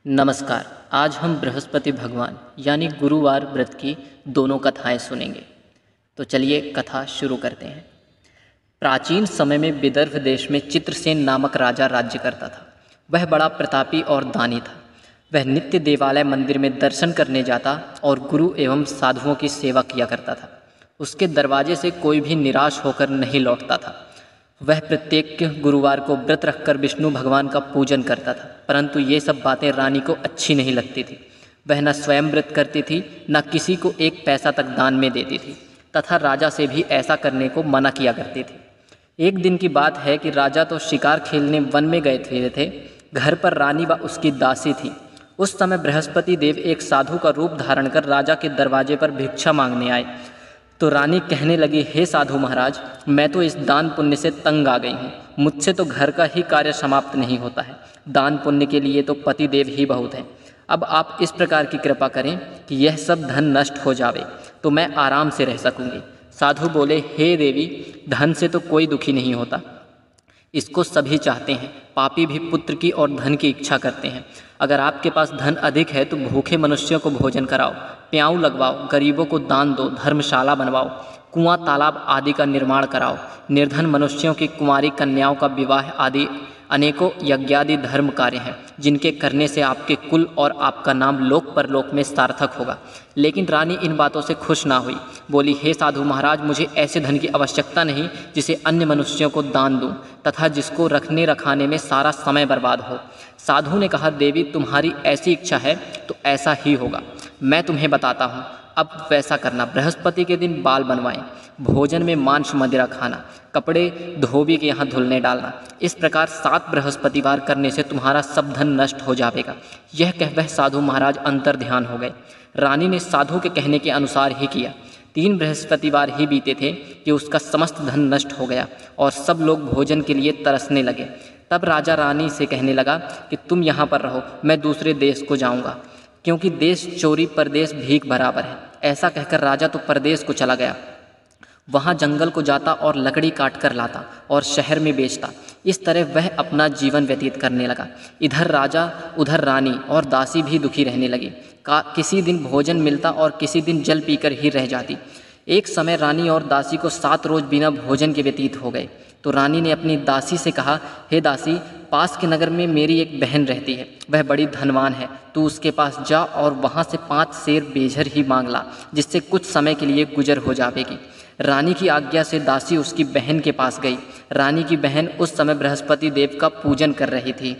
नमस्कार। आज हम बृहस्पति भगवान यानी गुरुवार व्रत की दोनों कथाएं सुनेंगे। तो चलिए कथा शुरू करते हैं। प्राचीन समय में विदर्भ देश में चित्रसेन नामक राजा राज्य करता था। वह बड़ा प्रतापी और दानी था। वह नित्य देवालय मंदिर में दर्शन करने जाता और गुरु एवं साधुओं की सेवा किया करता था। उसके दरवाजे से कोई भी निराश होकर नहीं लौटता था। वह प्रत्येक गुरुवार को व्रत रखकर विष्णु भगवान का पूजन करता था, परंतु ये सब बातें रानी को अच्छी नहीं लगती थी। वह न स्वयं व्रत करती थी, न किसी को एक पैसा तक दान में देती थी तथा राजा से भी ऐसा करने को मना किया करती थी। एक दिन की बात है कि राजा तो शिकार खेलने वन में गए थे। घर पर रानी व उसकी दासी थी। उस समय बृहस्पति देव एक साधु का रूप धारण कर राजा के दरवाजे पर भिक्षा मांगने आए। तो रानी कहने लगी, हे साधु महाराज, मैं तो इस दान पुण्य से तंग आ गई हूँ। मुझसे तो घर का ही कार्य समाप्त नहीं होता है। दान पुण्य के लिए तो पति देव ही बहुत हैं। अब आप इस प्रकार की कृपा करें कि यह सब धन नष्ट हो जावे तो मैं आराम से रह सकूंगी। साधु बोले, हे देवी, धन से तो कोई दुखी नहीं होता, इसको सभी चाहते हैं। पापी भी पुत्र की और धन की इच्छा करते हैं। अगर आपके पास धन अधिक है तो भूखे मनुष्यों को भोजन कराओ, प्याऊ लगवाओ, गरीबों को दान दो, धर्मशाला बनवाओ, कुआं तालाब आदि का निर्माण कराओ, निर्धन मनुष्यों की कुंवारी कन्याओं का विवाह आदि अनेकों यज्ञादि धर्म कार्य हैं जिनके करने से आपके कुल और आपका नाम लोक परलोक में सार्थक होगा। लेकिन रानी इन बातों से खुश ना हुई। बोली, हे साधु महाराज, मुझे ऐसे धन की आवश्यकता नहीं जिसे अन्य मनुष्यों को दान दूं तथा जिसको रखने रखाने में सारा समय बर्बाद हो। साधु ने कहा, देवी, तुम्हारी ऐसी इच्छा है तो ऐसा ही होगा। मैं तुम्हें बताता हूँ, अब वैसा करना। बृहस्पति के दिन बाल बनवाएं, भोजन में मांस मदिरा खाना, कपड़े धोबी के यहाँ धुलने डालना। इस प्रकार 7 बृहस्पतिवार करने से तुम्हारा सब धन नष्ट हो जाएगा। यह कह वह साधु महाराज अंतर ध्यान हो गए। रानी ने साधु के कहने के अनुसार ही किया। 3 बृहस्पतिवार ही बीते थे कि उसका समस्त धन नष्ट हो गया और सब लोग भोजन के लिए तरसने लगे। तब राजा रानी से कहने लगा कि तुम यहाँ पर रहो, मैं दूसरे देश को जाऊँगा, क्योंकि देश चोरी परदेश भीख बराबर है। ऐसा कहकर राजा तो परदेश को चला गया। वहाँ जंगल को जाता और लकड़ी काट कर लाता और शहर में बेचता। इस तरह वह अपना जीवन व्यतीत करने लगा। इधर राजा, उधर रानी और दासी भी दुखी रहने लगी। किसी दिन भोजन मिलता और किसी दिन जल पीकर ही रह जाती। एक समय रानी और दासी को 7 रोज बिना भोजन के व्यतीत हो गए। तो रानी ने अपनी दासी से कहा, हे दासी, पास के नगर में मेरी एक बहन रहती है, वह बड़ी धनवान है। तू उसके पास जा और वहाँ से 5 सेर बेझर ही मांग ला, जिससे कुछ समय के लिए गुजर हो जाएगी। रानी की आज्ञा से दासी उसकी बहन के पास गई। रानी की बहन उस समय बृहस्पति देव का पूजन कर रही थी।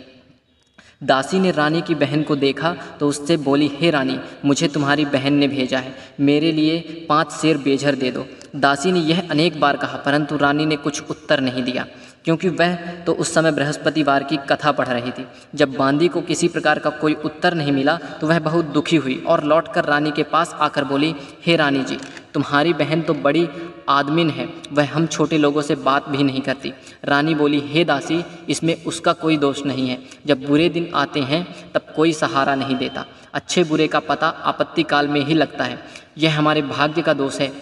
दासी ने रानी की बहन को देखा तो उससे बोली, हे रानी, मुझे तुम्हारी बहन ने भेजा है, मेरे लिए 5 सेर बेझर दे दो। दासी ने यह अनेक बार कहा, परंतु रानी ने कुछ उत्तर नहीं दिया, क्योंकि वह तो उस समय बृहस्पतिवार की कथा पढ़ रही थी। जब बांदी को किसी प्रकार का कोई उत्तर नहीं मिला तो वह बहुत दुखी हुई और लौटकर रानी के पास आकर बोली, हे रानी जी, तुम्हारी बहन तो बड़ी आदमिन है, वह हम छोटे लोगों से बात भी नहीं करती। रानी बोली, हे दासी, इसमें उसका कोई दोष नहीं है। जब बुरे दिन आते हैं तब कोई सहारा नहीं देता। अच्छे बुरे का पता आपत्ति काल में ही लगता है। यह हमारे भाग्य का दोष है।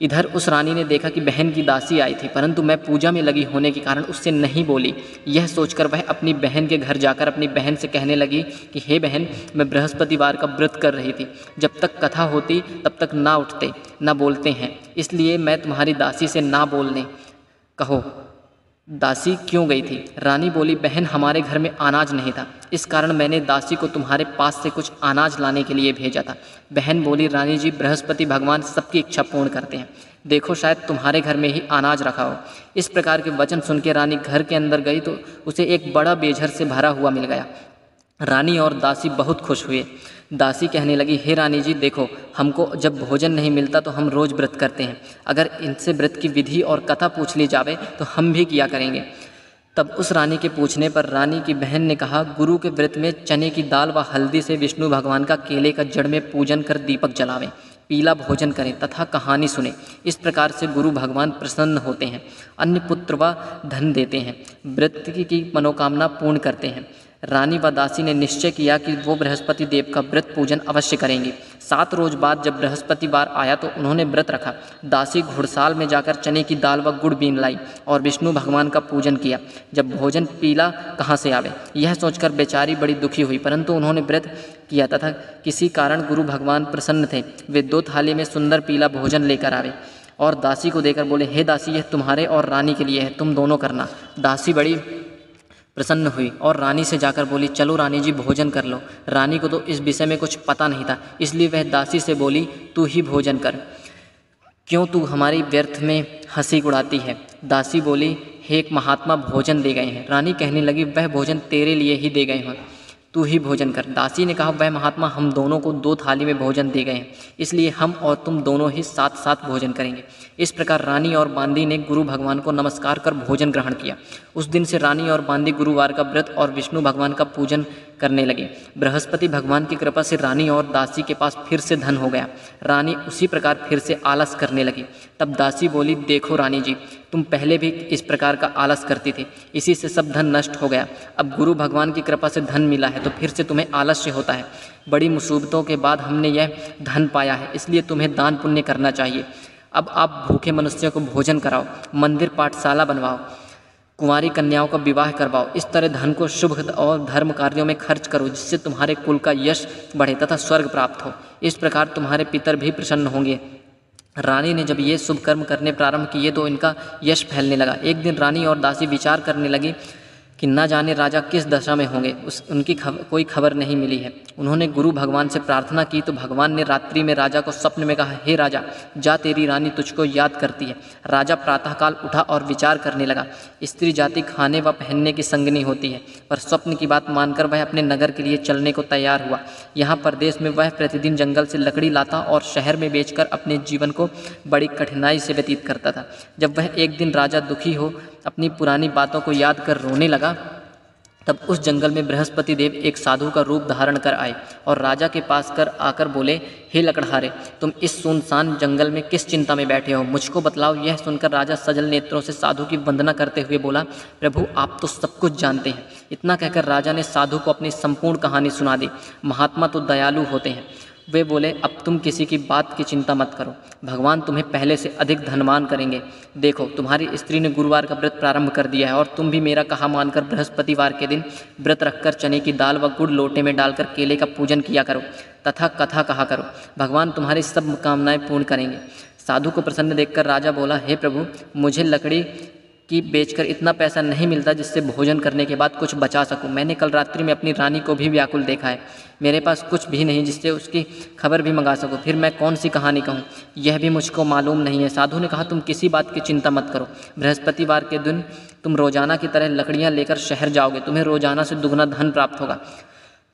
इधर उस रानी ने देखा कि बहन की दासी आई थी, परंतु मैं पूजा में लगी होने के कारण उससे नहीं बोली। यह सोचकर वह अपनी बहन के घर जाकर अपनी बहन से कहने लगी कि हे बहन, मैं बृहस्पतिवार का व्रत कर रही थी। जब तक कथा होती तब तक ना उठते ना बोलते हैं, इसलिए मैं तुम्हारी दासी से ना बोलने कहो। दासी क्यों गई थी? रानी बोली, बहन, हमारे घर में अनाज नहीं था, इस कारण मैंने दासी को तुम्हारे पास से कुछ अनाज लाने के लिए भेजा था। बहन बोली, रानी जी, बृहस्पति भगवान सबकी इच्छा पूर्ण करते हैं, देखो शायद तुम्हारे घर में ही अनाज रखा हो। इस प्रकार के वचन सुन के रानी घर के अंदर गई तो उसे एक बड़ा बेझर से भरा हुआ मिल गया। रानी और दासी बहुत खुश हुए। दासी कहने लगी, हे रानी जी, देखो, हमको जब भोजन नहीं मिलता तो हम रोज़ व्रत करते हैं। अगर इनसे व्रत की विधि और कथा पूछ ली जावे तो हम भी किया करेंगे। तब उस रानी के पूछने पर रानी की बहन ने कहा, गुरु के व्रत में चने की दाल व हल्दी से विष्णु भगवान का केले का जड़ में पूजन कर दीपक जलावें, पीला भोजन करें तथा कहानी सुने। इस प्रकार से गुरु भगवान प्रसन्न होते हैं, अन्य पुत्र व धन देते हैं, व्रत की मनोकामना पूर्ण करते हैं। रानी व दासी ने निश्चय किया कि वो बृहस्पति देव का व्रत पूजन अवश्य करेंगी। 7 रोज बाद जब बृहस्पतिवार आया तो उन्होंने व्रत रखा। दासी घुड़साल में जाकर चने की दाल व गुड़ बीन लाई और विष्णु भगवान का पूजन किया। जब भोजन पीला कहाँ से आवे, यह सोचकर बेचारी बड़ी दुखी हुई, परंतु उन्होंने व्रत किया तथा किसी कारण गुरु भगवान प्रसन्न थे। वे 2 थाली में सुंदर पीला भोजन लेकर आवे और दासी को देकर बोले, हे दासी, यह तुम्हारे और रानी के लिए है, तुम दोनों करना। दासी बड़ी प्रसन्न हुई और रानी से जाकर बोली, चलो रानी जी भोजन कर लो। रानी को तो इस विषय में कुछ पता नहीं था, इसलिए वह दासी से बोली, तू ही भोजन कर, क्यों तू हमारी व्यर्थ में हंसी उड़ाती है। दासी बोली, हे एक महात्मा भोजन दे गए हैं। रानी कहने लगी, वह भोजन तेरे लिए ही दे गए हैं, तू ही भोजन कर। दासी ने कहा, वह महात्मा हम दोनों को 2 थाली में भोजन दे गए हैं, इसलिए हम और तुम दोनों ही साथ साथ भोजन करेंगे। इस प्रकार रानी और बांदी ने गुरु भगवान को नमस्कार कर भोजन ग्रहण किया। उस दिन से रानी और बांदी गुरुवार का व्रत और विष्णु भगवान का पूजन करने लगे। बृहस्पति भगवान की कृपा से रानी और दासी के पास फिर से धन हो गया। रानी उसी प्रकार फिर से आलस करने लगी। तब दासी बोली, देखो रानी जी, तुम पहले भी इस प्रकार का आलस करती थी, इसी से सब धन नष्ट हो गया। अब गुरु भगवान की कृपा से धन मिला है तो फिर से तुम्हें आलस्य होता है। बड़ी मुसीबतों के बाद हमने यह धन पाया है, इसलिए तुम्हें दान पुण्य करना चाहिए। अब आप भूखे मनुष्यों को भोजन कराओ, मंदिर पाठशाला बनवाओ, कुंवारी कन्याओं का विवाह करवाओ। इस तरह धन को शुभ और धर्म कार्यों में खर्च करो, जिससे तुम्हारे कुल का यश बढ़े तथा स्वर्ग प्राप्त हो। इस प्रकार तुम्हारे पितर भी प्रसन्न होंगे। रानी ने जब ये शुभ कर्म करने प्रारंभ किए तो इनका यश फैलने लगा। एक दिन रानी और दासी विचार करने लगी कि न जाने राजा किस दशा में होंगे, उनकी कोई खबर नहीं मिली है। उन्होंने गुरु भगवान से प्रार्थना की तो भगवान ने रात्रि में राजा को स्वप्न में कहा, हे राजा, जा, तेरी रानी तुझको याद करती है। राजा प्रातःकाल उठा और विचार करने लगा। स्त्री जाति खाने व पहनने की संगनी होती है, पर स्वप्न की बात मानकर वह अपने नगर के लिए चलने को तैयार हुआ। यहाँ परदेश में वह प्रतिदिन जंगल से लकड़ी लाता और शहर में बेचकर अपने जीवन को बड़ी कठिनाई से व्यतीत करता था। जब वह एक दिन राजा दुखी हो अपनी पुरानी बातों को याद कर रोने लगा, तब उस जंगल में बृहस्पति देव एक साधु का रूप धारण कर आए और राजा के पास आकर बोले, हे लकड़हारे, तुम इस सुनसान जंगल में किस चिंता में बैठे हो, मुझको बतलाओ। यह सुनकर राजा सजल नेत्रों से साधु की वंदना करते हुए बोला, प्रभु आप तो सब कुछ जानते हैं। इतना कहकर राजा ने साधु को अपनी संपूर्ण कहानी सुना दी। महात्मा तो दयालु होते हैं। वे बोले, अब तुम किसी की बात की चिंता मत करो, भगवान तुम्हें पहले से अधिक धनवान करेंगे। देखो, तुम्हारी स्त्री ने गुरुवार का व्रत प्रारंभ कर दिया है और तुम भी मेरा कहा मानकर बृहस्पतिवार के दिन व्रत रखकर चने की दाल व गुड़ लोटे में डालकर केले का पूजन किया करो तथा कथा कहा करो। भगवान तुम्हारी सब कामनाएं पूर्ण करेंगे। साधु को प्रसन्न देखकर राजा बोला, हे प्रभु, मुझे लकड़ी कि बेचकर इतना पैसा नहीं मिलता जिससे भोजन करने के बाद कुछ बचा सकूं। मैंने कल रात्रि में अपनी रानी को भी व्याकुल देखा है। मेरे पास कुछ भी नहीं जिससे उसकी खबर भी मंगा सकूं। फिर मैं कौन सी कहानी कहूं, यह भी मुझको मालूम नहीं है। साधु ने कहा, तुम किसी बात की चिंता मत करो। बृहस्पतिवार के दिन तुम रोजाना की तरह लकड़ियाँ लेकर शहर जाओगे। तुम्हें रोजाना से दुगना धन प्राप्त होगा,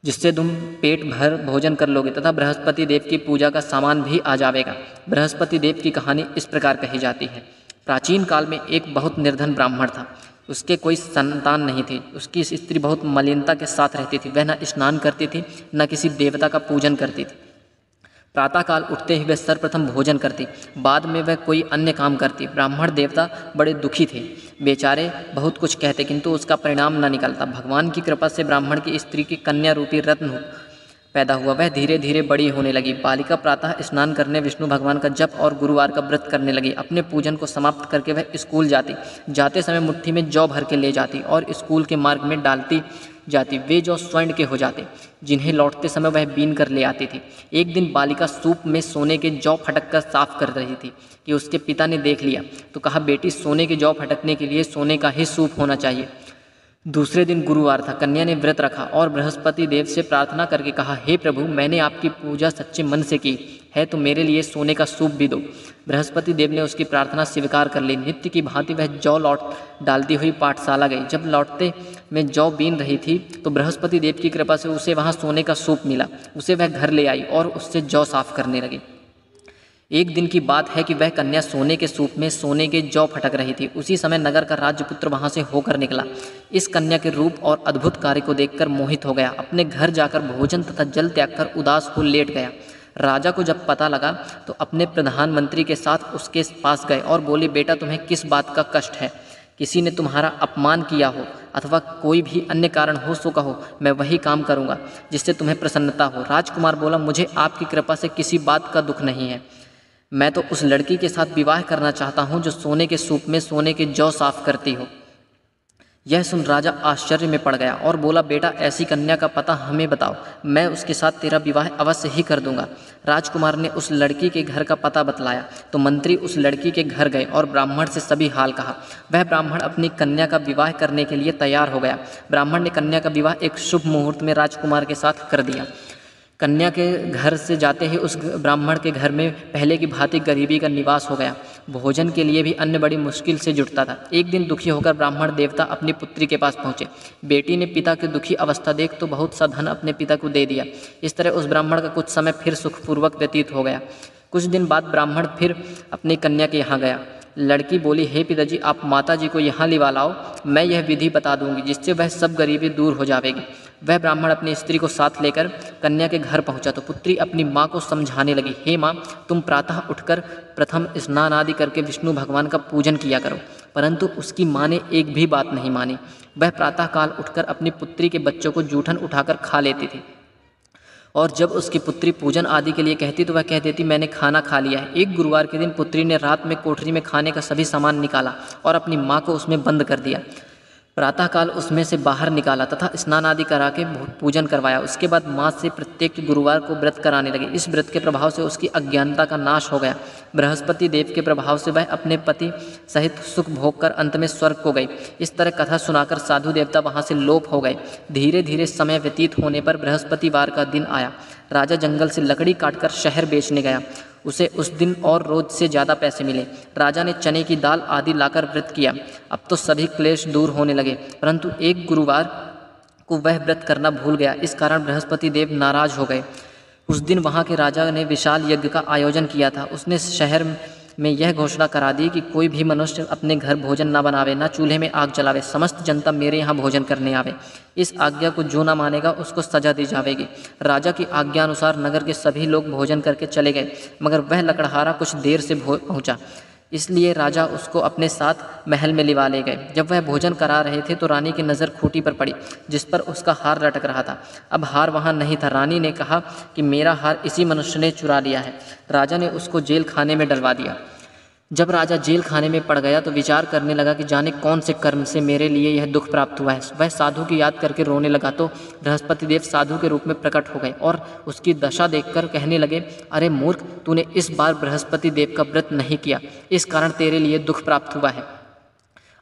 जिससे तुम पेट भर भोजन कर लोगे तथा बृहस्पति देव की पूजा का सामान भी आ जाएगा। बृहस्पति देव की कहानी इस प्रकार कही जाती है। प्राचीन काल में एक बहुत निर्धन ब्राह्मण था। उसके कोई संतान नहीं थी। उसकी स्त्री बहुत मलिनता के साथ रहती थी। वह न स्नान करती थी, न किसी देवता का पूजन करती थी। प्रातःकाल उठते ही वह सर्वप्रथम भोजन करती, बाद में वह कोई अन्य काम करती। ब्राह्मण देवता बड़े दुखी थे। बेचारे बहुत कुछ कहते, किंतु उसका परिणाम न निकलता। भगवान की कृपा से ब्राह्मण की स्त्री की कन्या रूपी रत्न पैदा हुआ। वह धीरे धीरे बड़ी होने लगी। बालिका प्रातः स्नान करने, विष्णु भगवान का जप और गुरुवार का व्रत करने लगी। अपने पूजन को समाप्त करके वह स्कूल जाती। जाते समय मुट्ठी में जौ भर के ले जाती और स्कूल के मार्ग में डालती जाती। वे जौ स्वर्ण के हो जाते, जिन्हें लौटते समय वह बीन कर ले आती थी। एक दिन बालिका सूप में सोने के जौ फटक कर साफ कर रही थी कि उसके पिता ने देख लिया तो कहा, बेटी, सोने के जौ फटकने के लिए सोने का ही सूप होना चाहिए। दूसरे दिन गुरुवार था। कन्या ने व्रत रखा और बृहस्पति देव से प्रार्थना करके कहा, हे प्रभु, मैंने आपकी पूजा सच्चे मन से की है तो मेरे लिए सोने का सूप भी दो। बृहस्पति देव ने उसकी प्रार्थना स्वीकार कर ली। नित्य की भांति वह जौ लौट डालती हुई पाठशाला गई। जब लौटते में जौ बीन रही थी तो बृहस्पति देव की कृपा से उसे वहाँ सोने का सूप मिला। उसे वह घर ले आई और उससे जौ साफ करने लगी। एक दिन की बात है कि वह कन्या सोने के सूप में सोने के जौ फटक रही थी। उसी समय नगर का राजपुत्र वहां से होकर निकला। इस कन्या के रूप और अद्भुत कार्य को देखकर मोहित हो गया। अपने घर जाकर भोजन तथा जल त्याग कर उदास हो लेट गया। राजा को जब पता लगा तो अपने प्रधानमंत्री के साथ उसके पास गए और बोले, बेटा, तुम्हें किस बात का कष्ट है? किसी ने तुम्हारा अपमान किया हो? अथवा कोई भी अन्य कारण हो सो कहो, मैं वही काम करूँगा जिससे तुम्हें प्रसन्नता हो। राजकुमार बोला, मुझे आपकी कृपा से किसी बात का दुख नहीं है। मैं तो उस लड़की के साथ विवाह करना चाहता हूँ जो सोने के सूप में सोने के जौ साफ करती हो। यह सुन राजा आश्चर्य में पड़ गया और बोला, बेटा ऐसी कन्या का पता हमें बताओ, मैं उसके साथ तेरा विवाह अवश्य ही कर दूंगा। राजकुमार ने उस लड़की के घर का पता बतलाया तो मंत्री उस लड़की के घर गए और ब्राह्मण से सभी हाल कहा। वह ब्राह्मण अपनी कन्या का विवाह करने के लिए तैयार हो गया। ब्राह्मण ने कन्या का विवाह एक शुभ मुहूर्त में राजकुमार के साथ कर दिया। कन्या के घर से जाते ही उस ब्राह्मण के घर में पहले की भांति गरीबी का निवास हो गया। भोजन के लिए भी अन्न बड़ी मुश्किल से जुटता था। एक दिन दुखी होकर ब्राह्मण देवता अपनी पुत्री के पास पहुंचे। बेटी ने पिता की दुखी अवस्था देख तो बहुत सा धन अपने पिता को दे दिया। इस तरह उस ब्राह्मण का कुछ समय फिर सुखपूर्वक व्यतीत हो गया। कुछ दिन बाद ब्राह्मण फिर अपनी कन्या के यहाँ गया। लड़की बोली, हे पिताजी, आप माता जी को यहाँ लिवा लाओ, मैं यह विधि बता दूंगी जिससे वह सब गरीबी दूर हो जाएगी। वह ब्राह्मण अपनी स्त्री को साथ लेकर कन्या के घर पहुंचा तो पुत्री अपनी माँ को समझाने लगी, हे माँ, तुम प्रातः उठकर प्रथम स्नान आदि करके विष्णु भगवान का पूजन किया करो। परंतु उसकी माँ ने एक भी बात नहीं मानी। वह प्रातःकाल उठकर अपनी पुत्री के बच्चों को जूठन उठाकर खा लेती थी और जब उसकी पुत्री पूजन आदि के लिए कहती तो वह कह देती, मैंने खाना खा लिया है। एक गुरुवार के दिन पुत्री ने रात में कोठरी में खाने का सभी सामान निकाला और अपनी माँ को उसमें बंद कर दिया। प्रातःकाल उसमें से बाहर निकाला तथा स्नान आदि करा के पूजन करवाया। उसके बाद माँ से प्रत्येक गुरुवार को व्रत कराने लगे। इस व्रत के प्रभाव से उसकी अज्ञानता का नाश हो गया। बृहस्पति देव के प्रभाव से वह अपने पति सहित सुख भोग कर अंत में स्वर्ग को गई। इस तरह कथा सुनाकर साधु देवता वहाँ से लोप हो गए। धीरे धीरे समय व्यतीत होने पर बृहस्पतिवार का दिन आया। राजा जंगल से लकड़ी काटकर शहर बेचने गया। उसे उस दिन और रोज से ज़्यादा पैसे मिले। राजा ने चने की दाल आदि लाकर व्रत किया। अब तो सभी क्लेश दूर होने लगे, परंतु एक गुरुवार को वह व्रत करना भूल गया। इस कारण बृहस्पति देव नाराज हो गए। उस दिन वहाँ के राजा ने विशाल यज्ञ का आयोजन किया था। उसने शहर में यह घोषणा करा दी कि कोई भी मनुष्य अपने घर भोजन न बनावे, न चूल्हे में आग जलावे, समस्त जनता मेरे यहाँ भोजन करने आवे। इस आज्ञा को जो न मानेगा उसको सजा दी जाएगी। राजा की आज्ञा अनुसार नगर के सभी लोग भोजन करके चले गए, मगर वह लकड़हारा कुछ देर से पहुंचा, इसलिए राजा उसको अपने साथ महल में लिवा ले गए। जब वह भोजन करा रहे थे तो रानी की नज़र खूंटी पर पड़ी जिस पर उसका हार लटक रहा था। अब हार वहाँ नहीं था। रानी ने कहा कि मेरा हार इसी मनुष्य ने चुरा लिया है। राजा ने उसको जेल खाने में डलवा दिया। जब राजा जेल खाने में पड़ गया तो विचार करने लगा कि जाने कौन से कर्म से मेरे लिए यह दुख प्राप्त हुआ है। वह साधु की याद करके रोने लगा तो बृहस्पति देव साधु के रूप में प्रकट हो गए और उसकी दशा देखकर कहने लगे, अरे मूर्ख, तूने इस बार बृहस्पति देव का व्रत नहीं किया, इस कारण तेरे लिए दुख प्राप्त हुआ है।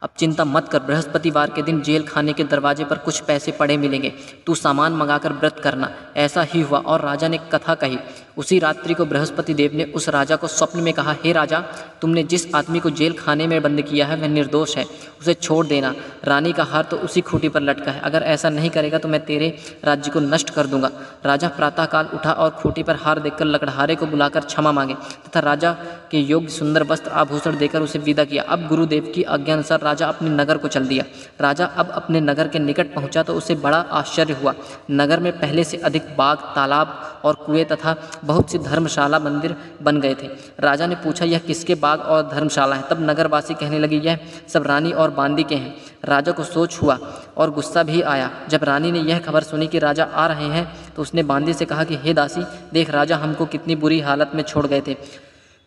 अब चिंता मत कर, बृहस्पतिवार के दिन जेल खाने के दरवाजे पर कुछ पैसे पड़े मिलेंगे, तू सामान मंगाकर व्रत करना। ऐसा ही हुआ और राजा ने कथा कही। उसी रात्रि को बृहस्पति देव ने उस राजा को स्वप्न में कहा, हे राजा, तुमने जिस आदमी को जेल खाने में बंद किया है वह निर्दोष है, उसे छोड़ देना। रानी का हार तो उसी खूंटी पर लटका है, अगर ऐसा नहीं करेगा तो मैं तेरे राज्य को नष्ट कर दूंगा। राजा प्रातःकाल उठा और खूंटी पर हार देखकर लकड़हारे को बुलाकर क्षमा मांगे तथा राजा के योग्य सुंदर वस्त्र आभूषण देकर उसे विदा किया। अब गुरुदेव की आज्ञा अनुसार राजा अपने नगर को चल दिया। राजा अब अपने नगर के निकट पहुंचा तो उसे बड़ा आश्चर्य हुआ। नगर में पहले से अधिक बाग, तालाब और कुएं तथा बहुत सी धर्मशाला मंदिर बन गए थे। राजा ने पूछा, यह किसके बाग और धर्मशाला है? तब नगरवासी कहने लगे, यह सब रानी और बांदी के हैं। राजा को सोच हुआ और गुस्सा भी आया। जब रानी ने यह खबर सुनी कि राजा आ रहे हैं तो उसने बांदी से कहा कि हे दासी, देख राजा हमको कितनी बुरी हालत में छोड़ गए थे,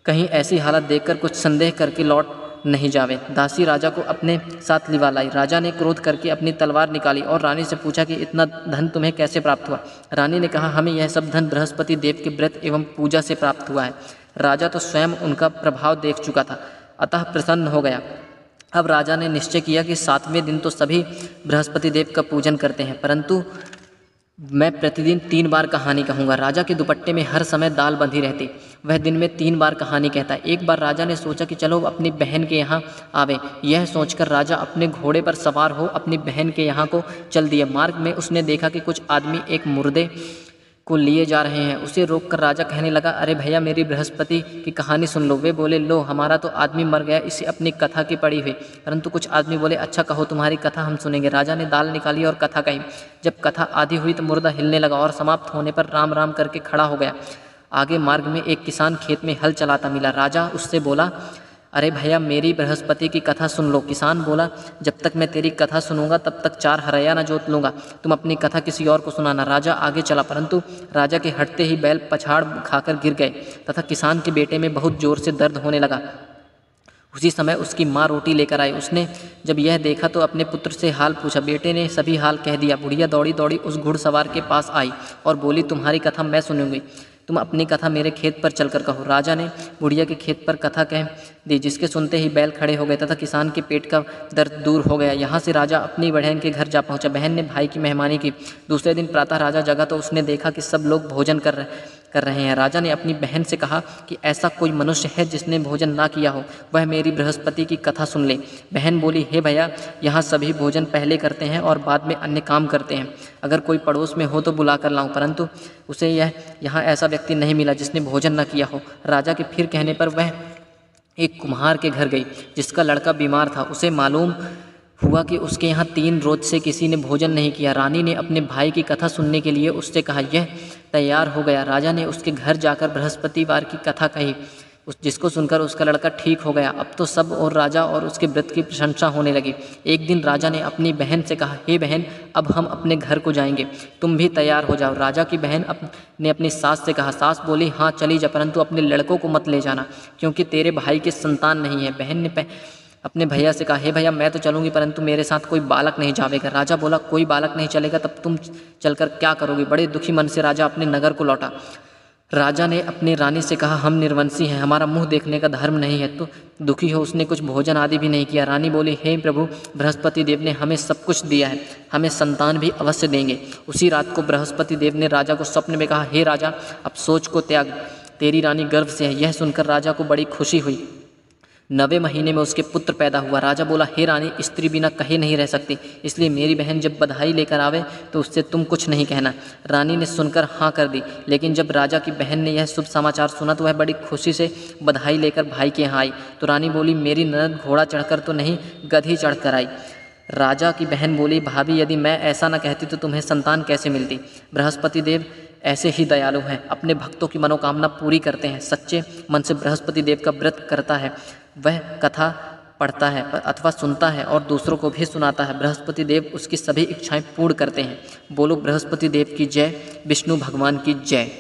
कहीं ऐसी हालत देखकर कुछ संदेह करके लौट नहीं जावे। दासी राजा को अपने साथ लिवा लाई। राजा ने क्रोध करके अपनी तलवार निकाली और रानी से पूछा कि इतना धन तुम्हें कैसे प्राप्त हुआ? रानी ने कहा, हमें यह सब धन बृहस्पति देव के व्रत एवं पूजा से प्राप्त हुआ है। राजा तो स्वयं उनका प्रभाव देख चुका था, अतः प्रसन्न हो गया। अब राजा ने निश्चय किया कि 7वें दिन तो सभी बृहस्पति देव का पूजन करते हैं, परंतु मैं प्रतिदिन 3 बार कहानी कहूँगा। राजा के दुपट्टे में हर समय दाल बंधी रहती। वह दिन में 3 बार कहानी कहता है। एक बार राजा ने सोचा कि चलो अपनी बहन के यहाँ आवे। यह सोचकर राजा अपने घोड़े पर सवार हो अपनी बहन के यहाँ को चल दिया। मार्ग में उसने देखा कि कुछ आदमी एक मुर्दे को लिए जा रहे हैं। उसे रोककर राजा कहने लगा, अरे भैया, मेरी बृहस्पति की कहानी सुन लो। वे बोले, लो, हमारा तो आदमी मर गया, इसे अपनी कथा की पड़ी हुई। परंतु कुछ आदमी बोले, अच्छा कहो, तुम्हारी कथा हम सुनेंगे। राजा ने दाल निकाली और कथा कही। जब कथा आधी हुई तो मुर्दा हिलने लगा और समाप्त होने पर राम राम करके खड़ा हो गया। आगे मार्ग में एक किसान खेत में हल चलाता मिला। राजा उससे बोला, अरे भैया, मेरी बृहस्पति की कथा सुन लो। किसान बोला, जब तक मैं तेरी कथा सुनूंगा तब तक 4 हरया न जोत लूँगा। तुम अपनी कथा किसी और को सुनाना। राजा आगे चला, परंतु राजा के हटते ही बैल पछाड़ खाकर गिर गए तथा किसान के बेटे में बहुत जोर से दर्द होने लगा। उसी समय उसकी माँ रोटी लेकर आई। उसने जब यह देखा तो अपने पुत्र से हाल पूछा। बेटे ने सभी हाल कह दिया। बुढ़िया दौड़ी दौड़ी उस घुड़सवार के पास आई और बोली, तुम्हारी कथा मैं सुनूंगी, तुम अपनी कथा मेरे खेत पर चलकर कहो। राजा ने बुढ़िया के खेत पर कथा कह दी, जिसके सुनते ही बैल खड़े हो गए तथा किसान के पेट का दर्द दूर हो गया। यहाँ से राजा अपनी बहन के घर जा पहुँचा। बहन ने भाई की मेहमानी की। दूसरे दिन प्रातः राजा जगा तो उसने देखा कि सब लोग भोजन कर रहे हैं। राजा ने अपनी बहन से कहा कि ऐसा कोई मनुष्य है जिसने भोजन ना किया हो, वह मेरी बृहस्पति की कथा सुन ले। बहन बोली, हे भैया, यहाँ सभी भोजन पहले करते हैं और बाद में अन्य काम करते हैं। अगर कोई पड़ोस में हो तो बुला कर लाऊं, परंतु उसे यहाँ ऐसा व्यक्ति नहीं मिला जिसने भोजन न किया हो। राजा के फिर कहने पर वह एक कुम्हार के घर गई जिसका लड़का बीमार था। उसे मालूम हुआ कि उसके यहाँ 3 रोज से किसी ने भोजन नहीं किया। रानी ने अपने भाई की कथा सुनने के लिए उससे कहा। यह तैयार हो गया। राजा ने उसके घर जाकर बृहस्पतिवार की कथा कही, जिसको सुनकर उसका लड़का ठीक हो गया। अब तो सब और राजा और उसके व्रत की प्रशंसा होने लगी। एक दिन राजा ने अपनी बहन से कहा, हे बहन, अब हम अपने घर को जाएंगे, तुम भी तैयार हो जाओ। राजा की बहन ने अपनी सास से कहा। सास बोली, हाँ चली जा, परंतु अपने लड़कों को मत ले जाना, क्योंकि तेरे भाई के संतान नहीं है। बहन ने अपने भैया से कहा, हे भैया, मैं तो चलूँगी, परंतु मेरे साथ कोई बालक नहीं जावेगा। राजा बोला, कोई बालक नहीं चलेगा, तब तुम चलकर क्या करोगी? बड़े दुखी मन से राजा अपने नगर को लौटा। राजा ने अपनी रानी से कहा, हम निर्वंशी हैं, हमारा मुंह देखने का धर्म नहीं है। तो दुखी हो उसने कुछ भोजन आदि भी नहीं किया। रानी बोली, हे प्रभु, बृहस्पति देव ने हमें सब कुछ दिया है, हमें संतान भी अवश्य देंगे। उसी रात को बृहस्पति देव ने राजा को स्वप्न में कहा, हे राजा, अब सोच को त्याग, तेरी रानी गर्भ से है। यह सुनकर राजा को बड़ी खुशी हुई। 9वें महीने में उसके पुत्र पैदा हुआ। राजा बोला, हे रानी, स्त्री बिना कहे नहीं रह सकती, इसलिए मेरी बहन जब बधाई लेकर आवे तो उससे तुम कुछ नहीं कहना। रानी ने सुनकर हाँ कर दी। लेकिन जब राजा की बहन ने यह शुभ समाचार सुना तो वह बड़ी खुशी से बधाई लेकर भाई के यहाँ आई। तो रानी बोली, मेरी ननद घोड़ा चढ़कर तो नहीं, गधी चढ़कर आई। राजा की बहन बोली, भाभी, यदि मैं ऐसा न कहती तो तुम्हें संतान कैसे मिलती? बृहस्पति देव ऐसे ही दयालु हैं, अपने भक्तों की मनोकामना पूरी करते हैं। सच्चे मन से बृहस्पति देव का व्रत करता है, वह कथा पढ़ता है अथवा सुनता है और दूसरों को भी सुनाता है, बृहस्पति देव उसकी सभी इच्छाएं पूर्ण करते हैं। बोलो बृहस्पति देव की जय, विष्णु भगवान की जय।